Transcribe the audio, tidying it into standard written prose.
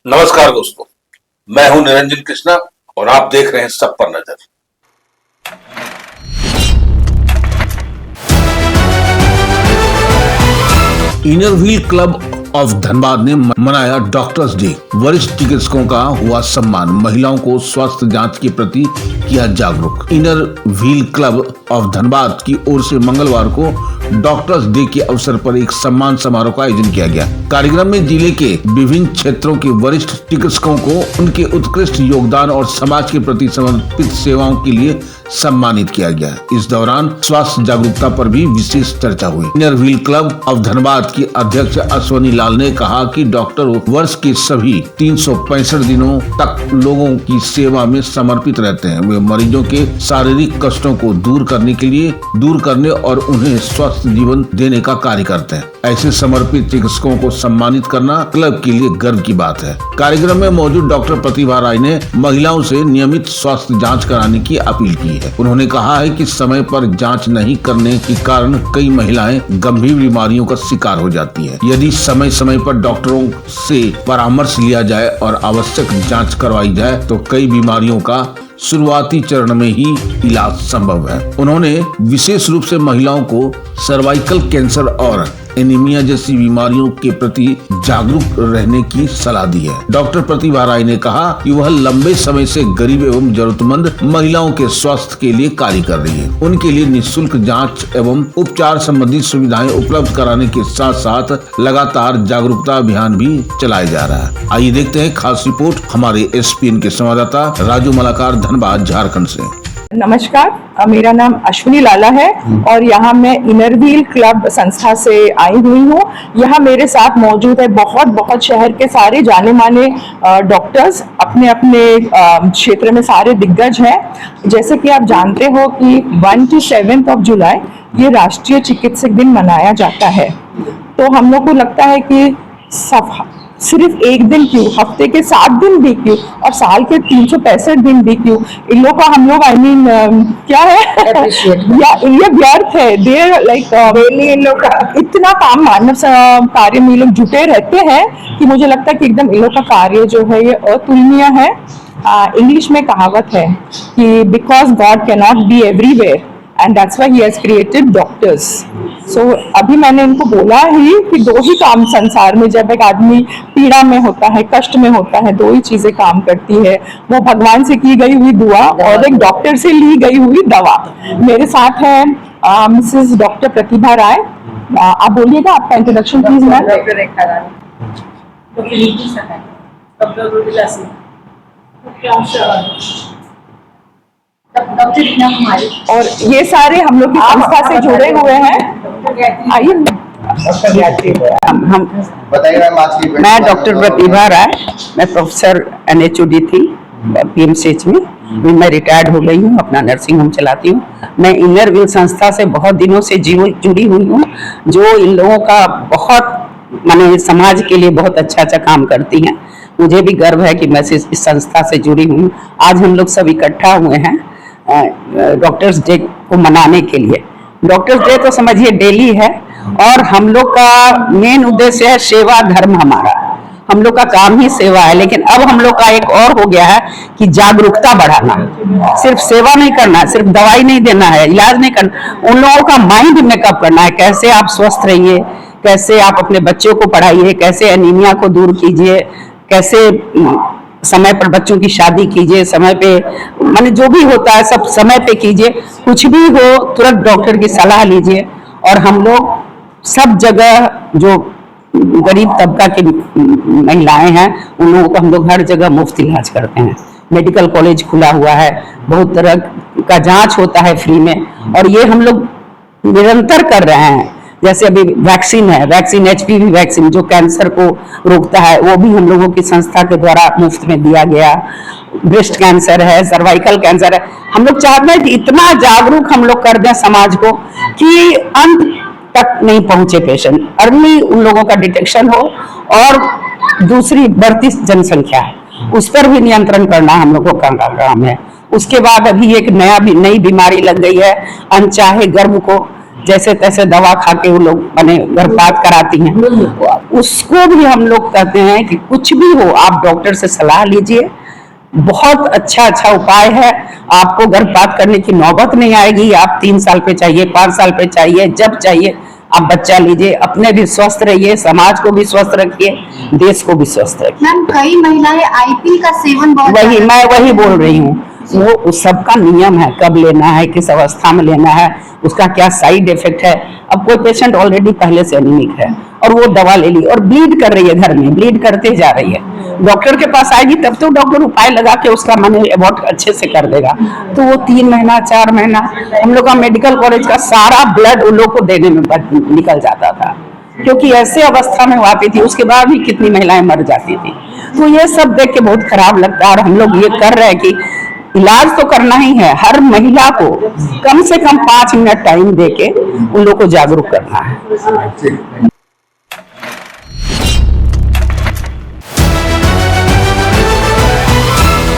नमस्कार दोस्तों, मैं हूं निरंजन कृष्णा और आप देख रहे हैं सब पर नजर। Inner wheel club of Dhanbad ने मनाया डॉक्टर्स डे। वरिष्ठ चिकित्सकों का हुआ सम्मान, महिलाओं को स्वास्थ्य जांच के प्रति किया जागरूक। Inner wheel club of Dhanbad की ओर से मंगलवार को डॉक्टर्स डे के अवसर पर एक सम्मान समारोह का आयोजन किया गया। कार्यक्रम में जिले के विभिन्न क्षेत्रों के वरिष्ठ चिकित्सकों को उनके उत्कृष्ट योगदान और समाज के प्रति समर्पित सेवाओं के लिए सम्मानित किया गया। इस दौरान स्वास्थ्य जागरूकता पर भी विशेष चर्चा हुई। Inner wheel club of Dhanbad की अध्यक्ष अश्वनी लाल ने कहा कि डॉक्टर वर्ष के सभी 365 दिनों तक लोगों की सेवा में समर्पित रहते हैं। वे मरीजों के शारीरिक कष्टों को दूर करने और उन्हें स्वस्थ जीवन देने का कार्य करते हैं। ऐसे समर्पित चिकित्सकों को सम्मानित करना क्लब के लिए गर्व की बात है। कार्यक्रम में मौजूद डॉक्टर प्रतिभा राय ने महिलाओं से नियमित स्वास्थ्य जांच कराने की अपील की है। उन्होंने कहा है कि समय पर जांच नहीं करने के कारण कई महिलाएं गंभीर बीमारियों का शिकार हो जाती हैं। यदि समय समय पर डॉक्टरों से परामर्श लिया जाए और आवश्यक जांच करवाई जाए तो कई बीमारियों का शुरुआती चरण में ही इलाज संभव है। उन्होंने विशेष रूप से महिलाओं को सर्वाइकल कैंसर और एनीमिया जैसी बीमारियों के प्रति जागरूक रहने की सलाह दी है। डॉक्टर प्रतिभा राय ने कहा कि वह लंबे समय से गरीब एवं जरूरतमंद महिलाओं के स्वास्थ्य के लिए कार्य कर रही है। उनके लिए निःशुल्क जांच एवं उपचार संबंधी सुविधाएं उपलब्ध कराने के साथ साथ लगातार जागरूकता अभियान भी चलाया जा रहा है। आइए देखते हैं खास रिपोर्ट हमारे एसपीएन के संवाददाता राजू मलाकार, धनबाद, झारखंड से। नमस्कार, मेरा नाम अश्वनी लाला है और यहाँ मैं इनर व्हील क्लब संस्था से आई हुई हूँ। यहाँ मेरे साथ मौजूद है बहुत शहर के सारे जाने माने डॉक्टर्स, अपने अपने क्षेत्र में सारे दिग्गज हैं। जैसे कि आप जानते हो कि 1 to 7 जुलाई ये राष्ट्रीय चिकित्सक दिन मनाया जाता है। तो हम लोग को लगता है कि सिर्फ एक दिन क्यों, हफ्ते के 7 दिन भी क्यों और साल के 365 दिन भी क्यों, इन लोग का हम लोग क्या है या ये व्यर्थ है। देर लाइक इन लोग का इतना काम, मानव कार्य में लोग जुटे रहते हैं कि मुझे लगता है कि एकदम इन लोग का कार्य जो है ये अतुलनीय है। इंग्लिश में कहावत है कि because God can not be everywhere and that's why he has created doctors. So अभी मैंने इनको बोला ही कि 2 ही काम संसार में, जब एक आदमी पीड़ा में होता है, कष्ट में होता है, 2 ही चीजें काम करती है, वो भगवान से की गई हुई दुआ और एक डॉक्टर से ली गई हुई दवा। मेरे साथ है मिसेस डॉक्टर प्रतिभा राय। आप बोलिएगा आपका इंट्रोडक्शन प्लीज। मैम और ये सारे हम लोग की संस्था से जुड़े हुए हैं। आइए हम बताइए। मैं डॉक्टर प्रतिभा राय, मैं प्रोफेसर NHOD थी PMCH में। मैं रिटायर्ड हो गई हूँ, अपना नर्सिंग होम चलाती हूँ। मैं इनर व्हील संस्था से बहुत दिनों से जुड़ी हुई हूँ, जो इन लोगों का बहुत माने समाज के लिए बहुत अच्छा काम करती हैं। मुझे भी गर्व है कि मैं इस संस्था से जुड़ी हूँ। आज हम लोग सब इकट्ठा हुए हैं डॉक्टर्स डे को मनाने के लिए। डॉक्टर्स डे तो समझिए डेली है और हम लोग का मेन उद्देश्य है सेवा धर्म। हमारा हम लोग का काम ही सेवा है, लेकिन अब हम लोग का एक और हो गया है कि जागरूकता बढ़ाना। सिर्फ सेवा नहीं करना, सिर्फ दवाई नहीं देना है, इलाज नहीं करना, उन लोगों का माइंड मेकअप करना है। कैसे आप स्वस्थ रहिए, कैसे आप अपने बच्चों को पढ़ाइए, कैसे एनीमिया को दूर कीजिए, कैसे समय पर बच्चों की शादी कीजिए, समय पे माने जो भी होता है सब समय पे कीजिए। कुछ भी हो तुरंत डॉक्टर की सलाह लीजिए। और हम लोग सब जगह जो गरीब तबका की महिलाएं हैं उन लोगों को हम लोग हर जगह मुफ्त इलाज करते हैं। मेडिकल कॉलेज खुला हुआ है, बहुत तरह का जांच होता है फ्री में, और ये हम लोग निरंतर कर रहे हैं। जैसे अभी वैक्सीन है, वैक्सीन HPV वैक्सीन जो कैंसर को रोकता है, वो भी हम लोगों की संस्था के द्वारा मुफ्त में दिया गया। ब्रेस्ट कैंसर है, सर्वाइकल कैंसर है। हम लोग चाहते हैं कि इतना जागरूक हम लोग कर दें समाज को कि अंत तक नहीं पहुंचे पेशेंट, अर्ली उन लोगों का डिटेक्शन हो। और दूसरी बढ़ती जनसंख्या है, उस पर भी नियंत्रण करना हम लोगों का काम है। उसके बाद अभी एक नई बीमारी लग गई है, अनचाहे गर्भ को जैसे तैसे दवा खा के वो लोग माने गर्भपात कराती हैं, उसको भी हम लोग कहते हैं कि कुछ भी हो आप डॉक्टर से सलाह लीजिए। बहुत अच्छा उपाय है, आपको गर्भपात करने की नौबत नहीं आएगी। आप 3 साल पे चाहिए, 5 साल पे चाहिए, जब चाहिए आप बच्चा लीजिए, अपने भी स्वस्थ रहिए, समाज को भी स्वस्थ रखिए, देश को भी स्वस्थ रखिए। मैम कई महिलाएं आईपीएल का सेवन बहुत वही मैं वही बोल रही हूँ, वो उस सबका नियम है, कब लेना है, किस अवस्था में लेना है, उसका क्या साइड इफेक्ट है। अब कोई पेशेंट ऑलरेडी पहले से एनीमिक है और वो दवा ले ली और ब्लीड कर रही है, घर में ब्लीड करते जा रही है, डॉक्टर के पास आएगी तब तो डॉक्टर उपाय लगा के उसका माने अबॉर्ट अच्छे से कर देगा। तो वो 3 महीना 4 महीना हम लोग का मेडिकल कॉलेज का सारा ब्लड उन लोग को देने में निकल जाता था, क्योंकि ऐसे अवस्था में वो आती थी, उसके बाद भी कितनी महिलाएं मर जाती थी। तो ये सब देख के बहुत खराब लगता है और हम लोग ये कर रहे हैं कि इलाज तो करना ही है, हर महिला को कम से कम 5 मिनट टाइम देके उन लोग को जागरूक करना है।